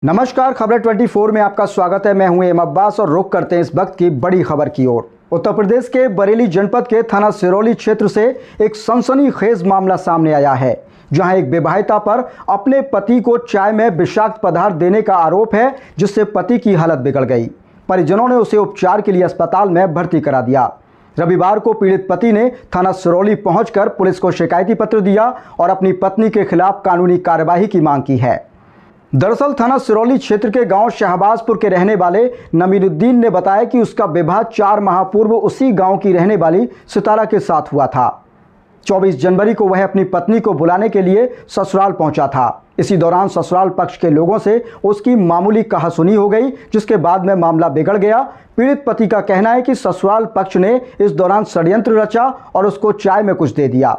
नमस्कार, खबर 24 में आपका स्वागत है। मैं हूं एम अब्बास और रुख करते हैं इस वक्त की बड़ी खबर की ओर। उत्तर प्रदेश के बरेली जनपद के थाना सिरौली क्षेत्र से एक सनसनीखेज मामला सामने आया है, जहां एक विवाहिता पर अपने पति को चाय में विषाक्त पदार्थ देने का आरोप है, जिससे पति की हालत बिगड़ गई। परिजनों ने उसे उपचार के लिए अस्पताल में भर्ती करा दिया। रविवार को पीड़ित पति ने थाना सिरौली पहुंचकर पुलिस को शिकायती पत्र दिया और अपनी पत्नी के खिलाफ कानूनी कार्यवाही की मांग की है। दरअसल थाना सिरौली क्षेत्र के गांव शहबाजपुर के रहने वाले नमीरुद्दीन ने बताया कि उसका विवाह 4 माह पूर्व उसी गांव की रहने वाली सितारा के साथ हुआ था। 24 जनवरी को वह अपनी पत्नी को बुलाने के लिए ससुराल पहुंचा था। इसी दौरान ससुराल पक्ष के लोगों से उसकी मामूली कहासुनी हो गई, जिसके बाद में मामला बिगड़ गया। पीड़ित पति का कहना है कि ससुराल पक्ष ने इस दौरान षड्यंत्र रचा और उसको चाय में कुछ दे दिया,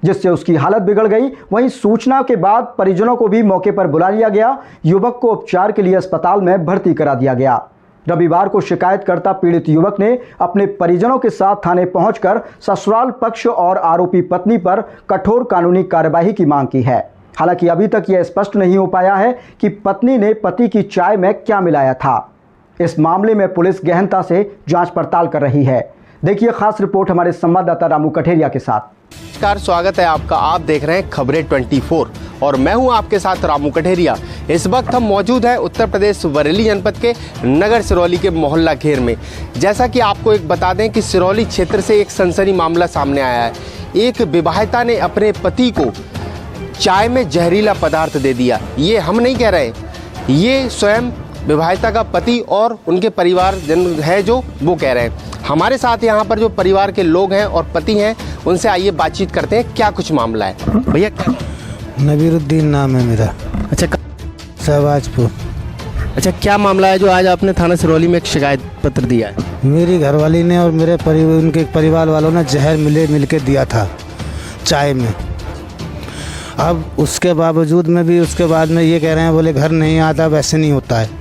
जिससे उसकी हालत बिगड़ गई। वहीं सूचना के बाद परिजनों को भी मौके पर बुला लिया गया। युवक को उपचार के लिए अस्पताल में भर्ती करा दिया गया। रविवार को शिकायतकर्ता पीड़ित युवक ने अपने परिजनों के साथ थाने पहुंचकर ससुराल पक्ष और आरोपी पत्नी पर कठोर कानूनी कार्यवाही की मांग की है। हालांकि अभी तक यह स्पष्ट नहीं हो पाया है कि पत्नी ने पति की चाय में क्या मिलाया था। इस मामले में पुलिस गहनता से जांच पड़ताल कर रही है। देखिए खास रिपोर्ट हमारे संवाददाता रामू कठेरिया के साथ। नमस्कार, स्वागत है आपका। आप देख रहे हैं खबरें 24 और मैं हूं आपके साथ रामू कठेरिया। इस वक्त हम मौजूद हैं उत्तर प्रदेश बरेली जनपद के नगर सिरौली के मोहल्ला घेर में। जैसा कि आपको एक बता दें कि सिरौली क्षेत्र से एक सनसनी मामला सामने आया है। एक विवाहिता ने अपने पति को चाय में जहरीला पदार्थ दे दिया। ये हम नहीं कह रहे, ये स्वयं विवाहिता का पति और उनके परिवार जन है जो वो कह रहे हैं। हमारे साथ यहाँ पर जो परिवार के लोग हैं और पति हैं, उनसे आइए बातचीत करते हैं क्या कुछ मामला है। भैया क्या? नबीरुद्दीन नाम है मेरा। अच्छा, शहबाजपुर। अच्छा, क्या मामला है जो आज आपने थाना सिरौली में एक शिकायत पत्र दिया है? मेरी घरवाली ने और मेरे उनके परिवार वालों ने जहर मिल के दिया था चाय में। अब उसके बावजूद में भी उसके बाद में ये कह रहे हैं, बोले घर नहीं आता, वैसे नहीं होता है।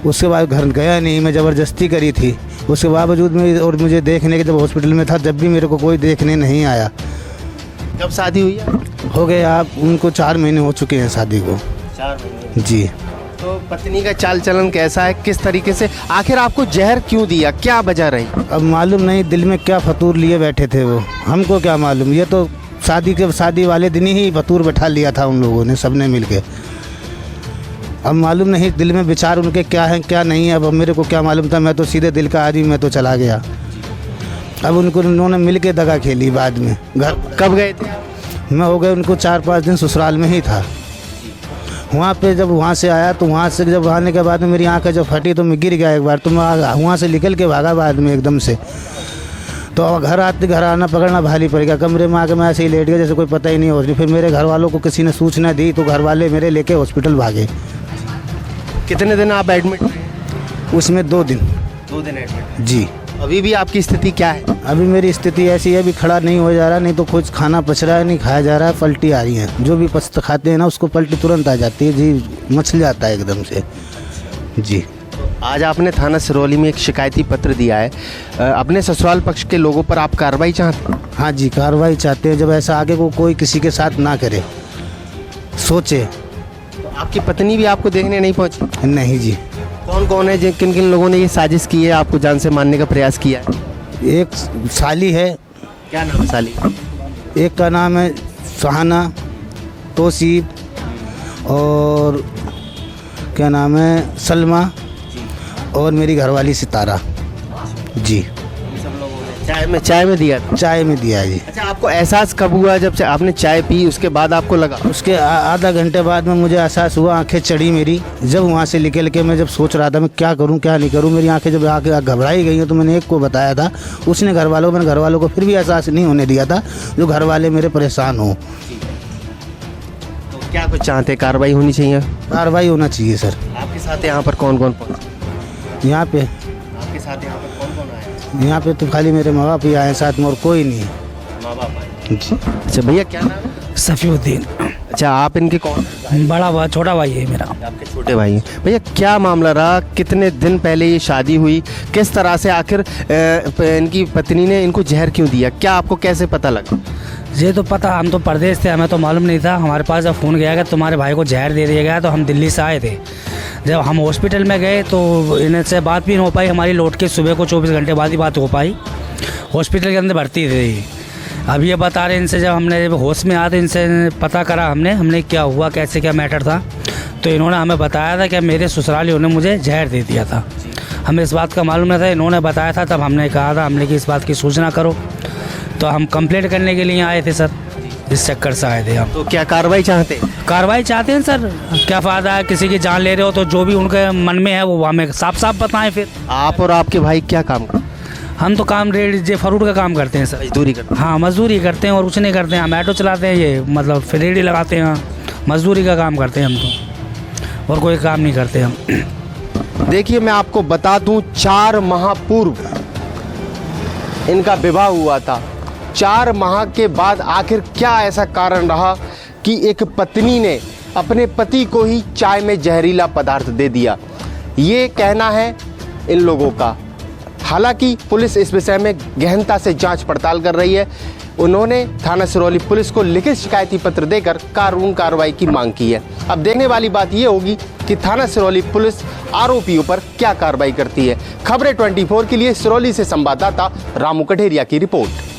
उसके बाद घर गया नहीं, मैं ज़बरदस्ती करी थी। उसके बावजूद में और मुझे देखने के जब हॉस्पिटल में था, जब भी मेरे को कोई देखने नहीं आया। कब शादी हुई है? हो गए आप उनको 4 महीने हो चुके हैं शादी को। 4 महीने? जी। तो पत्नी का चाल चलन कैसा है, किस तरीके से, आखिर आपको जहर क्यों दिया, क्या वजह रही? अब मालूम नहीं दिल में क्या फतूर लिए बैठे थे वो, हमको क्या मालूम। ये तो शादी वाले दिन ही फतूर बैठा लिया था उन लोगों ने, सबने मिल के। अब मालूम नहीं दिल में विचार उनके क्या है क्या नहीं है। अब मेरे को क्या मालूम था, मैं तो सीधे दिल का आदमी, मैं तो चला गया। अब उन्होंने मिल के दगा खेली बाद में। घर कब गए थे? मैं हो गए उनको 4-5 दिन ससुराल में ही था। वहाँ पे जब वहाँ से आया तो वहाँ से जब आने के बाद में मेरी आँखें जब फटी तो मैं गिर गया एक बार। तो मैं वहाँ से निकल के भागा बाद में एकदम से। तो घर आना पकड़ना भारी पड़ गया। कमरे में आके मैं ऐसे ही लेट गया जैसे कोई पता ही नहीं हो रही। फिर मेरे घर वालों को किसी ने सूचना दी तो घर वाले मेरे लेके हॉस्पिटल भागे। कितने दिन आप एडमिट? उसमें 2 दिन। 2 दिन एडमिट? जी। अभी भी आपकी स्थिति क्या है? अभी मेरी स्थिति ऐसी है, अभी खड़ा नहीं हो जा रहा, नहीं तो कुछ खाना पच रहा है, नहीं खाया जा रहा है, पलटी आ रही है। जो भी पस्त खाते हैं ना उसको पलटी तुरंत आ जाती है जी, मचल जाता है एकदम से। जी। आज आपने थाना सिरौली में एक शिकायती पत्र दिया है। अपने ससुराल पक्ष के लोगों पर आप कार्रवाई चाहते हैं? हाँ जी, कार्रवाई चाहते हैं। जब ऐसा आगे को कोई किसी के साथ ना करे, सोचे। आपकी पत्नी भी आपको देखने नहीं पहुंची? नहीं जी। कौन कौन है, किन किन लोगों ने ये साजिश की है, आपको जान से मारने का प्रयास किया है? एक साली है। क्या नाम है साली? एक का नाम है सुहाना, तोसीब, और क्या नाम है सलमा, और मेरी घरवाली सितारा। जी। चाय में दिया था? चाय में दिया जी। अच्छा, आपको एहसास कब हुआ जब आपने चाय पी, उसके बाद आपको लगा? उसके आधा घंटे बाद में मुझे एहसास हुआ, आंखें चढ़ी मेरी। जब वहाँ से निकल के मैं जब सोच रहा था मैं क्या करूँ क्या नहीं करूँ, मेरी आंखें जब आके घबराई गई तो मैंने एक को बताया था। उसने मैंने घर वालों को फिर भी एहसास नहीं होने दिया था, जो घर वाले मेरे परेशान हो। तो क्या कुछ चाहते, कार्रवाई होनी चाहिए? कार्रवाई होना चाहिए सर। आपके साथ यहाँ पर कौन कौन पहुँचा? यहाँ पे आपके साथ यहाँ पर कौन कौन आया? यहाँ पे तो खाली मेरे माँ बाप ही आए, साथ में और कोई नहीं है। माँ बाप आए? जी। अच्छा भैया, क्या नाम है? सफीउद्दीन। अच्छा, आप इनके कौन? बड़ा भाई, छोटा भाई है मेरा। आपके छोटे भाई हैं। भैया क्या मामला रहा, कितने दिन पहले ये शादी हुई, किस तरह से आखिर इनकी पत्नी ने इनको जहर क्यों दिया, क्या आपको कैसे पता लगा? ये तो पता, हम तो परदेश थे, हमें तो मालूम नहीं था। हमारे पास जब फ़ोन गया कि तुम्हारे भाई को जहर दे दिया गया, तो हम दिल्ली से आए थे। जब हम हॉस्पिटल में गए तो इनसे बात भी नहीं हो पाई हमारी, लौट के सुबह को 24 घंटे बाद ही बात हो पाई। हॉस्पिटल के अंदर भर्ती थे। अब ये बता रहे इनसे, जब हमने होश में आया तो इनसे पता करा हमने क्या हुआ, कैसे क्या मैटर था, तो इन्होंने हमें बताया था कि मेरे ससुरालियों ने मुझे जहर दे दिया था। हमें इस बात का मालूम नहीं था, इन्होंने बताया था, तब हमने कहा था हमने कि इस बात की सूचना करो। तो हम कंप्लेंट करने के लिए आए थे सर, इस चक्कर से आए थे हम। तो क्या कार्रवाई चाहते हैं? कार्रवाई चाहते हैं सर, क्या फ़ायदा है, किसी की जान ले रहे हो तो जो भी उनके मन में है वो हमें साफ साफ बताएं। फिर आप और आपके भाई क्या काम करते हैं? हम तो काम रेडी फ्रूट का काम करते हैं सर। मजदूरी करते हाँ, मजदूरी करते हैं और कुछ नहीं करते हैं। हम ऑटो चलाते हैं, ये मतलब फिर रेडी लगाते हैं, मजदूरी का काम करते हैं हम तो, और कोई काम नहीं करते हम। हैं? देखिए, मैं आपको बता दूं, 4 माह पूर्व इनका विवाह हुआ था। 4 माह के बाद आखिर क्या ऐसा कारण रहा कि एक पत्नी ने अपने पति को ही चाय में जहरीला पदार्थ दे दिया, ये कहना है इन लोगों का। हालांकि पुलिस इस विषय में गहनता से जांच पड़ताल कर रही है। उन्होंने थाना सिरौली पुलिस को लिखित शिकायती पत्र देकर कानूनी कार्रवाई की मांग की है। अब देखने वाली बात ये होगी कि थाना सिरौली पुलिस आरोपियों पर क्या कार्रवाई करती है। खबरें 24 के लिए सिरौली से संवाददाता रामू कठेरिया की रिपोर्ट।